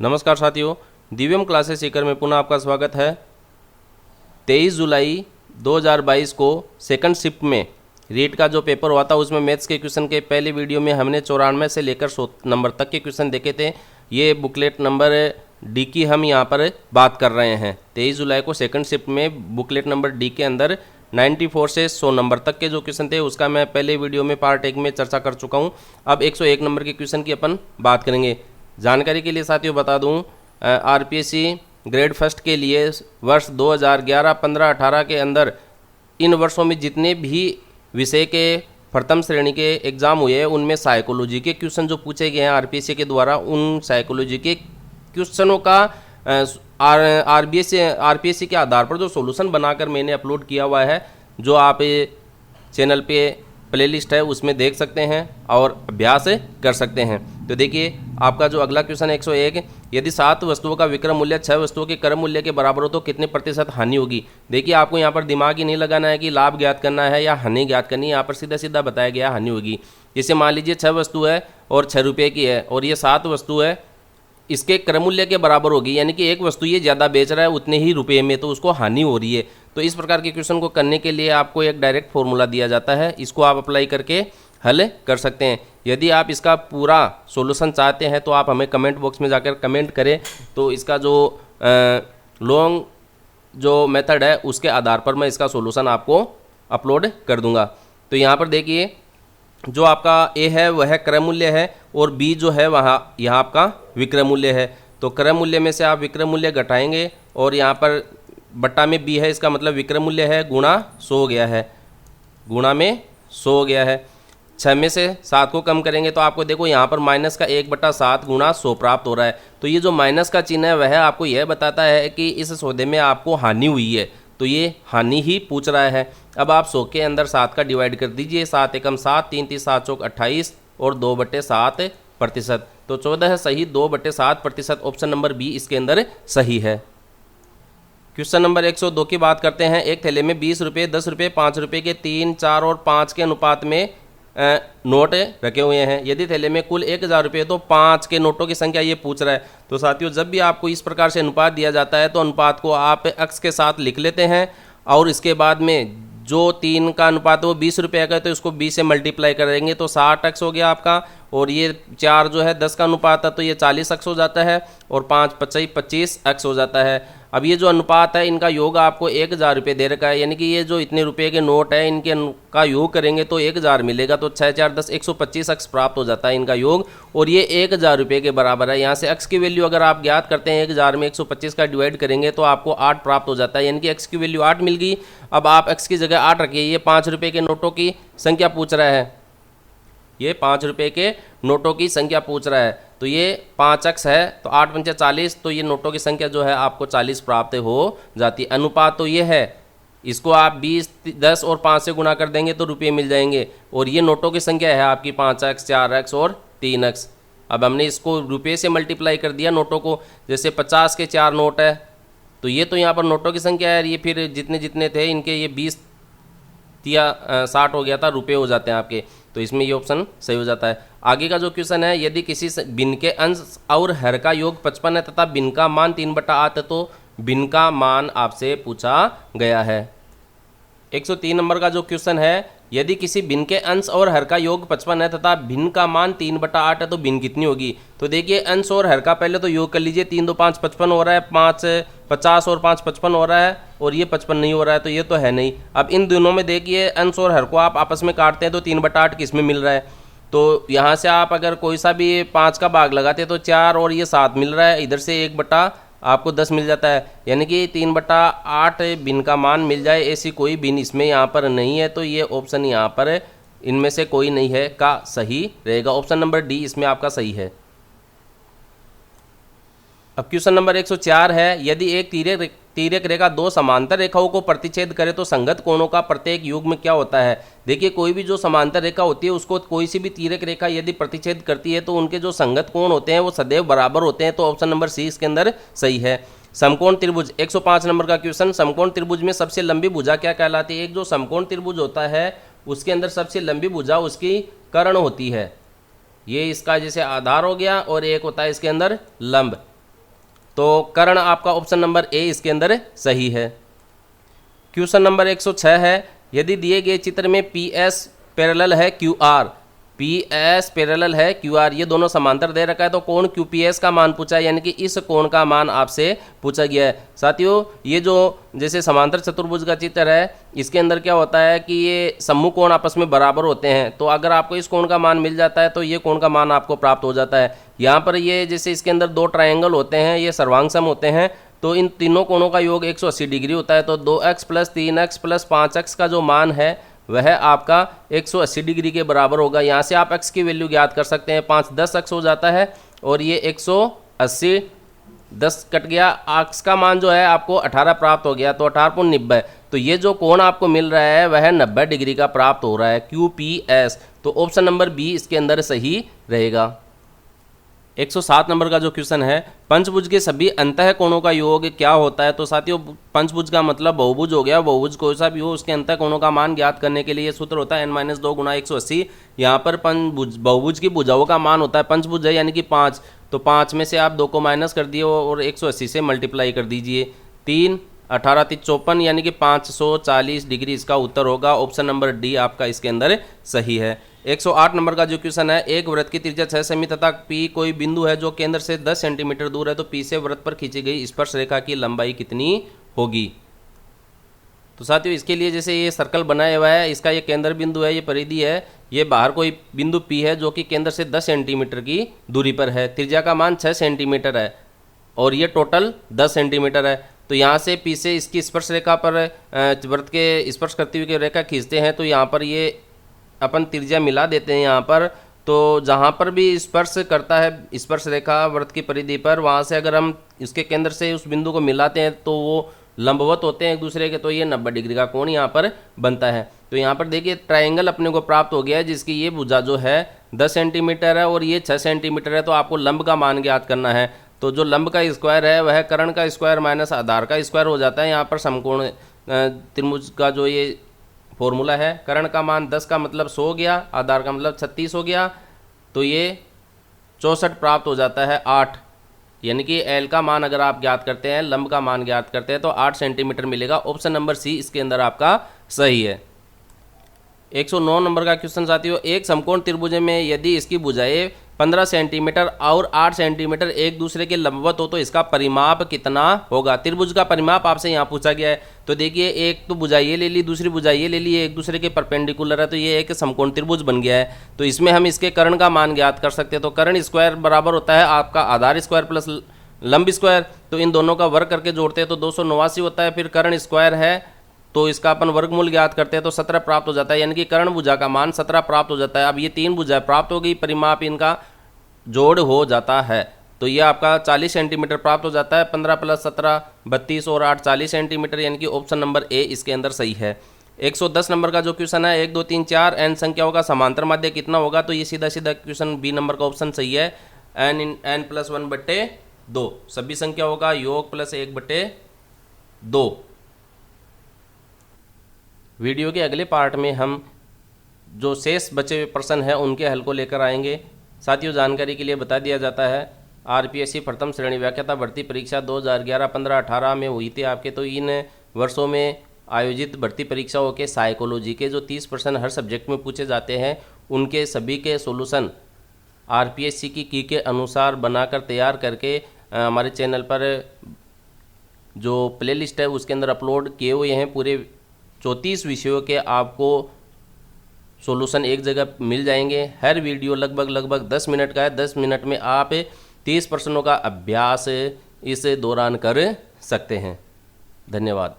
नमस्कार साथियों, दिव्यम क्लासेस सीकर में पुनः आपका स्वागत है। 23 जुलाई 2022 को सेकंड शिफ्ट में रीट का जो पेपर हुआ था उसमें मैथ्स के क्वेश्चन के पहले वीडियो में हमने 94 से लेकर 100 नंबर तक के क्वेश्चन देखे थे। ये बुकलेट नंबर डी की हम यहाँ पर बात कर रहे हैं। 23 जुलाई को सेकंड शिफ्ट में बुकलेट नंबर डी के अंदर 94 से 100 नंबर तक के जो क्वेश्चन थे उसका मैं पहले वीडियो में पार्ट 1 में चर्चा कर चुका हूँ। अब 101 नंबर के क्वेश्चन की अपन बात करेंगे। जानकारी के लिए साथियों बता दूं, आरपीएससी ग्रेड फर्स्ट के लिए वर्ष 2011, 15, 18 के अंदर इन वर्षों में जितने भी विषय के प्रथम श्रेणी के एग्ज़ाम हुए हैं उनमें साइकोलॉजी के क्वेश्चन जो पूछे गए हैं आरपीएससी के द्वारा, उन साइकोलॉजी के क्वेश्चनों का आरपीएससी के आधार पर जो सॉल्यूशन बनाकर मैंने अपलोड किया हुआ है, जो आप चैनल पे प्लेलिस्ट है उसमें देख सकते हैं और अभ्यास कर सकते हैं। तो देखिए आपका जो अगला क्वेश्चन है 101, यदि 7 वस्तुओं का विक्रय मूल्य 6 वस्तुओं के क्रय मूल्य के बराबर हो तो कितने प्रतिशत हानि होगी। देखिए आपको यहाँ पर दिमाग ही नहीं लगाना है कि लाभ ज्ञात करना है या हानि ज्ञात करनी है, यहाँ पर सीधा सीधा बताया गया हानि होगी। जैसे मान लीजिए 6 वस्तु है और 6 रुपये की है और ये 7 वस्तु है, इसके क्रय मूल्य के बराबर होगी, यानी कि एक वस्तु ये ज़्यादा बेच रहा है उतने ही रुपये में, तो उसको हानि हो रही है। तो इस प्रकार के क्वेश्चन को करने के लिए आपको एक डायरेक्ट फॉर्मूला दिया जाता है, इसको आप अप्लाई करके हल कर सकते हैं। यदि आप इसका पूरा सॉल्यूशन चाहते हैं तो आप हमें कमेंट बॉक्स में जाकर कमेंट करें, तो इसका जो लॉन्ग जो मेथड है उसके आधार पर मैं इसका सॉल्यूशन आपको अपलोड कर दूंगा। तो यहाँ पर देखिए जो आपका ए है वह क्रय मूल्य है और बी जो है वहाँ यहाँ आपका विक्रय मूल्य है। तो क्रय मूल्य में से आप विक्रय मूल्य घटाएंगे और यहाँ पर बट्टा में बी है, इसका मतलब विक्रय मूल्य है गुणा 100 हो गया है, गुणा में 100 हो गया है। 6 में से 7 को कम करेंगे तो आपको देखो यहाँ पर माइनस का 1/7 गुणा 100 प्राप्त हो रहा है। तो ये जो माइनस का चिन्ह है वह आपको यह बताता है कि इस सौदे में आपको हानि हुई है, तो ये हानि ही पूछ रहा है। अब आप 100 के अंदर 7 का डिवाइड कर दीजिए, 7 एकम 7, 3 3 7 चौक 28 और 2/7%। तो 14 है सही, 2/7%। ऑप्शन नंबर बी इसके अंदर सही है। क्वेश्चन नंबर 102 की बात करते हैं। एक थैले में 20 रुपये, 10 रुपये, 5 रुपये के 3, 4 और 5 के अनुपात में नोट रखे हुए हैं। यदि थैले में कुल 1000 रुपये तो 5 के नोटों की संख्या ये पूछ रहा है। तो साथियों जब भी आपको इस प्रकार से अनुपात दिया जाता है तो अनुपात को आप अक्स के साथ लिख लेते हैं और इसके बाद में जो 3 का अनुपात है वो 20 रुपये का है तो इसको 20 से मल्टीप्लाई करेंगे तो 60 अक्स हो गया आपका। और ये 4 जो है 10 का अनुपात है तो ये 40 अक्स हो जाता है और 5 5 25 अक्स हो जाता है। अब ये जो अनुपात है इनका योग आपको 1000 रुपये दे रखा है, यानी कि ये जो इतने रुपये के नोट है इनके का योग करेंगे तो 1000 मिलेगा। तो 6 4 10 125 अक्स प्राप्त हो जाता है इनका योग और ये 1000 रुपये के बराबर है। यहाँ से अक्स की वैल्यू अगर आप ज्ञात करते हैं 1000 में 125 का डिवाइड करेंगे तो आपको 8 प्राप्त हो जाता है, यानी कि एक्स की वैल्यू 8 मिल गई। अब आप एक्स की जगह 8 रखिए। ये 5 रुपये के नोटों की संख्या पूछ रहा है, ये 5 रुपये के नोटों की संख्या पूछ रहा है। तो ये 5 अक्स है तो 8 पंचे 40, तो ये नोटों की संख्या जो है आपको 40 प्राप्त हो जाती है। अनुपात तो ये है, इसको आप 20 10 और 5 से गुणा कर देंगे तो रुपये मिल जाएंगे। और ये नोटों की संख्या है आपकी 5 अक्स, 4 अक्स और 3 अक्स। अब हमने इसको रुपये से मल्टीप्लाई कर दिया नोटों को। जैसे 50 के 4 नोट है तो ये तो यहाँ पर नोटों की संख्या है, ये फिर जितने जितने थे इनके ये 20 या 60 हो गया था, रुपये हो जाते हैं आपके। तो इसमें ये ऑप्शन सही हो जाता है। आगे का जो क्वेश्चन है, यदि किसी भिन्न के अंश और हर का योग 55 है तथा भिन्न का मान 3/8 है तो भिन्न का मान आपसे पूछा गया है। 103 नंबर का जो क्वेश्चन है, यदि किसी भिन्न के अंश और हर का योग 55 है तथा भिन्न का मान 3/8 है तो भिन्न कितनी होगी। तो देखिए अंश और हर का पहले तो योग कर लीजिए, 3 2 5 55 हो रहा है, 5 50 और 5 55 हो रहा है और ये 55 नहीं हो रहा है, तो ये तो है नहीं। अब इन दोनों में देखिए अंश और हर को आप आपस में काटते हैं तो 3/8 किस में मिल रहा है। तो यहाँ से आप अगर कोई सा भी 5 का भाग लगाते हैं तो 4 और ये 7 मिल रहा है, इधर से 1/ आपको 10 मिल जाता है, यानी कि 3/8 भिन्न का मान मिल जाए, ऐसी कोई भिन्न इसमें यहाँ पर नहीं है। तो ये ऑप्शन यहाँ पर इनमें से कोई नहीं है का सही रहेगा। ऑप्शन नंबर डी इसमें आपका सही है। अब क्वेश्चन नंबर 104 है, यदि एक तिर्यक रेखा 2 समांतर रेखाओं को प्रतिच्छेद करे तो संगत कोणों का प्रत्येक युग्म क्या होता है। देखिए कोई भी जो समांतर रेखा होती है उसको कोई सी भी तिर्यक रेखा यदि प्रतिच्छेद करती है तो उनके जो संगत कोण होते हैं वो सदैव बराबर होते हैं। तो ऑप्शन नंबर सी इसके अंदर सही है। समकोण त्रिभुज 105 नंबर का क्वेश्चन, समकोण त्रिभुज में सबसे लंबी भुजा क्या कहलाती है। एक जो समकोण त्रिभुज होता है उसके अंदर सबसे लंबी भुजा उसकी कर्ण होती है। ये इसका जैसे आधार हो गया और एक होता है इसके अंदर लंब। तो कर्ण आपका ऑप्शन नंबर ए इसके अंदर सही है। क्वेश्चन नंबर 106 है, यदि दिए गए चित्र में PS पैरेलल है QR, PS पैरेलल है QR, ये दोनों समांतर दे रखा है, तो कोण QPS का मान पूछा है, यानी कि इस कोण का मान आपसे पूछा गया है। साथियों ये जो जैसे समांतर चतुर्भुज का चित्र है, इसके अंदर क्या होता है कि ये सम्मुख कोण आपस में बराबर होते हैं, तो अगर आपको इस कोण का मान मिल जाता है तो ये कोण का मान आपको प्राप्त हो जाता है। यहाँ पर ये जैसे इसके अंदर दो ट्रायंगल होते हैं, ये सर्वांग सम होते हैं, तो इन तीनों कोणों का योग 180 डिग्री होता है, तो 2x + 3x + 5x का जो मान है वह आपका 180 डिग्री के बराबर होगा। यहाँ से आप x की वैल्यू ज्ञात कर सकते हैं, 5 10x हो जाता है और ये 180 10 कट गया, x का मान जो है आपको 18 प्राप्त हो गया, तो 18.90। तो ये जो कोण आपको मिल रहा है वह 90 डिग्री का प्राप्त हो रहा है, QPS। तो ऑप्शन नंबर बी इसके अंदर सही रहेगा। 107 नंबर का जो क्वेश्चन है, पंचभुज के सभी अंतः कोणों का योग क्या होता है। तो साथियों पंचभुज का मतलब बहुभुज हो गया, बहुभुज कोई सा भी हो उसके अंतः कोणों का मान ज्ञात करने के लिए सूत्र होता है n-2 × 180। यहाँ पर पंचभुज बहुभुज की भुजाओं का मान होता है, पंचभुज है यानी कि 5, तो 5 में से आप 2 को माइनस कर दिए और 180 से मल्टीप्लाई कर दीजिए। 3 18 3 54 यानी कि 540 डिग्री इसका उत्तर होगा। ऑप्शन नंबर डी आपका इसके अंदर सही है। 108 नंबर का जो क्वेश्चन है, एक वृत्त की त्रिज्या 6 सेमी तथा P कोई बिंदु है जो केंद्र से 10 सेंटीमीटर दूर है, तो P से वृत्त पर खींची गई स्पर्श रेखा की लंबाई कितनी होगी। तो साथियों इसके लिए जैसे ये सर्कल बनाया हुआ है, इसका ये केंद्र बिंदु है, ये परिधि है, ये बाहर कोई बिंदु P है जो कि केंद्र से 10 सेंटीमीटर की दूरी पर है, त्रिज्या का मान 6 सेंटीमीटर है और ये टोटल 10 सेंटीमीटर है। तो यहाँ से P से इसकी स्पर्श रेखा पर वृत्त के स्पर्श करती हुई रेखा खींचते हैं, तो यहाँ पर ये अपन त्रिज्या मिला देते हैं यहाँ पर। तो जहाँ पर भी स्पर्श करता है स्पर्श रेखा वृत्त की परिधि पर, वहाँ से अगर हम इसके केंद्र से उस बिंदु को मिलाते हैं तो वो लंबवत होते हैं एक दूसरे के, तो ये 90 डिग्री का कोण यहाँ पर बनता है। तो यहाँ पर देखिए ट्रायंगल अपने को प्राप्त हो गया है जिसकी ये भुजा जो है 10 सेंटीमीटर है और ये 6 सेंटीमीटर है, तो आपको लंब का मान ज्ञात करना है। तो जो लंब का स्क्वायर है वह कर्ण का स्क्वायर माइनस आधार का स्क्वायर हो जाता है। यहाँ पर समकोण त्रिभुज का जो ये फॉर्मूला है, कर्ण का मान 10 का मतलब 100 हो गया, आधार का मतलब 36 हो गया, तो ये 64 प्राप्त हो जाता है 8, यानी कि एल का मान अगर आप ज्ञात करते हैं, लंब का मान ज्ञात करते हैं तो 8 सेंटीमीटर मिलेगा। ऑप्शन नंबर सी इसके अंदर आपका सही है। 109 नंबर का क्वेश्चन साथियों, एक समकोण त्रिभुज में यदि इसकी भुजाएं 15 सेंटीमीटर और 8 सेंटीमीटर एक दूसरे के लंबवत हो तो इसका परिमाप कितना होगा। त्रिभुज का परिमाप आपसे यहाँ पूछा गया है। तो देखिए एक तो भुजा ये ले ली, दूसरी भुजा ये ले ली, एक दूसरे के परपेंडिकुलर है, तो ये एक समकोण त्रिभुज बन गया है। तो इसमें हम इसके कर्ण का मान ज्ञात कर सकते हैं। तो कर्ण स्क्वायर बराबर होता है आपका आधार स्क्वायर प्लस लंब स्क्वायर, तो इन दोनों का वर्ग करके जोड़ते हैं तो 289 होता है। फिर कर्ण स्क्वायर है तो इसका अपन वर्गमूल ज्ञात करते हैं तो 17 प्राप्त हो जाता है, यानी कि कर्ण भुजा का मान 17 प्राप्त हो जाता है। अब ये 3 भुजा प्राप्त हो गई, परिमाप इनका जोड़ हो जाता है, तो ये आपका 40 सेंटीमीटर प्राप्त हो जाता है। 15 + 17 32 और 8 40 सेंटीमीटर, यानी कि ऑप्शन नंबर ए इसके अंदर सही है। 110 नंबर का जो क्वेश्चन है, 1 2 3 4 n संख्याओं का समांतर माध्य कितना होगा। तो ये सीधा सीधा क्वेश्चन बी नंबर का ऑप्शन सही है। n + 1/2 सभी संख्याओं का योग प्लस 1/2। वीडियो के अगले पार्ट में हम जो शेष बचे हुए प्रश्न हैं उनके हल को लेकर आएंगे। साथियों जानकारी के लिए बता दिया जाता है, आरपीएससी प्रथम श्रेणी व्याख्याता भर्ती परीक्षा 2011, 15, 18 में हुई थी आपके। तो इन वर्षों में आयोजित भर्ती परीक्षाओं के साइकोलॉजी के जो 30 प्रश्न हर सब्जेक्ट में पूछे जाते हैं, उनके सभी के सॉल्यूशन आरपीएससी की के अनुसार बनाकर तैयार करके हमारे चैनल पर जो प्लेलिस्ट है उसके अंदर अपलोड किए हुए हैं। पूरे 34 विषयों के आपको सॉल्यूशन एक जगह मिल जाएंगे। हर वीडियो लगभग 10 मिनट का है। 10 मिनट में आप 30 प्रश्नों का अभ्यास इस दौरान कर सकते हैं। धन्यवाद।